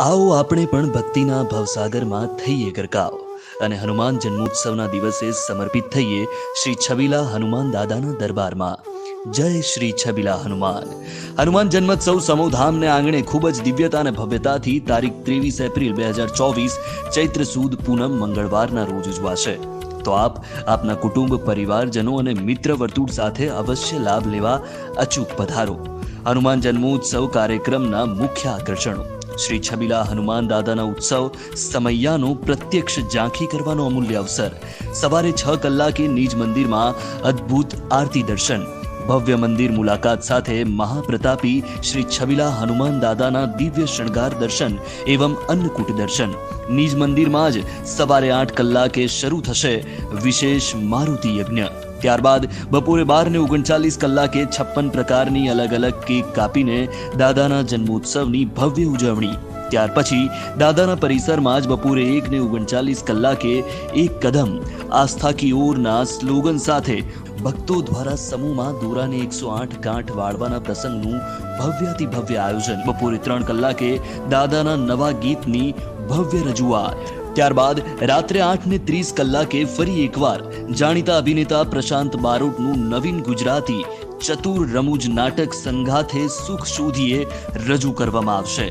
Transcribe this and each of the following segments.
આવો આપણે પણ ભક્તિના ભવસાગરમાં થઈએ ગરકાવ અને હનુમાન જન્મોત્સવના દિવસે સમર્પિત થઈએ શ્રી છબીલા હનુમાન દાદાના દરબારમાં. જય શ્રી છબીલા હનુમાન જન્મોત્સવ સમૂહધામને આંગણે ખૂબ જ દિવ્યતા અને ભવ્યતાથી તારીખ 23 એપ્રિલ 2024 ચૈત્ર સુદ પૂનમ મંગળવારના રોજ ઉજવાશે. તો આપના કુટુંબ, પરિવારજનો અને મિત્ર વર્તુળ સાથે અવશ્ય લાભ લેવા અચૂક પધારો. હનુમાન જન્મોત્સવ કાર્યક્રમના મુખ્ય આકર્ષણો: શ્રી છબીલા હનુમાન દાદાના ઉત્સવ સમૈયાનો પ્રત્યક્ષ ઝાંખી કરવાનો અમૂલ્ય અવસર. સવારે 6 કલાકે નિજ મંદિરમાં અદ્ભુત આરતી દર્શન, ભવ્ય મંદિર મુલાકાત સાથે મહાપ્રતાપી શ્રી છબીલા હનુમાન દાદાના દિવ્ય શણગાર દર્શન એવં અન્નકૂટ દર્શન. નિજ મંદિરમાં જ સવારે 8 કલાકે શરૂ થશે વિશેષ મારુતિ યજ્ઞ. ત્યારબાદ બપોરે 12:39 કલાકે 56 પ્રકારની અલગ અલગ કેક કાપીને દાદાના જન્મોત્સવની ભવ્ય ઉજવણી. ત્યાર પછી દાદાના પરિસરમાં જ બપોરે 1:39 કલાકે એક કદમ આસ્થા કી ઓરના સ્લોગન સાથે ભક્તો દ્વારા સમૂહમાં દોરાને 108 ગાંઠ વાળવાના પ્રસંગનું ભવ્યાતિ ભવ્ય આયોજન. બપોરે 3 કલાકે દાદાના નવા ગીતની ભવ્ય રજૂઆત. ત્યારબાદ રાત્રે 8:30 કલાકે ફરી એકવાર જાણીતા અભિનેતા પ્રશાંત બારોટનું નવીન ગુજરાતી ચતુર રમૂજ નાટક સંઘાથે સુખ શોધીએ રજૂ કરવામાં આવશે.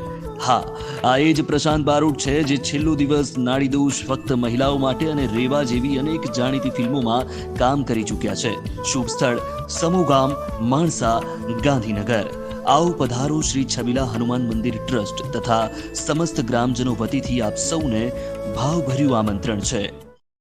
હા, આ એ જ પ્રશાંત બારોટ છે જે છેલ્લો દિવસ, નાડીદોષ, ફક્ત મહિલાઓ માટે અને રેવા જેવી અનેક જાણીતી ફિલ્મોમાં કામ કરી ચૂક્યા છે. શુભ સ્થળ સમૂહગામ, માણસા, ગાંધીનગર. આવો પધારો. શ્રી છબીલા હનુમાન મંદિર ટ્રસ્ટ તથા સમસ્ત ગ્રામજનો વતીથી આપ સૌને ભાવભર્યું આમંત્રણ છે.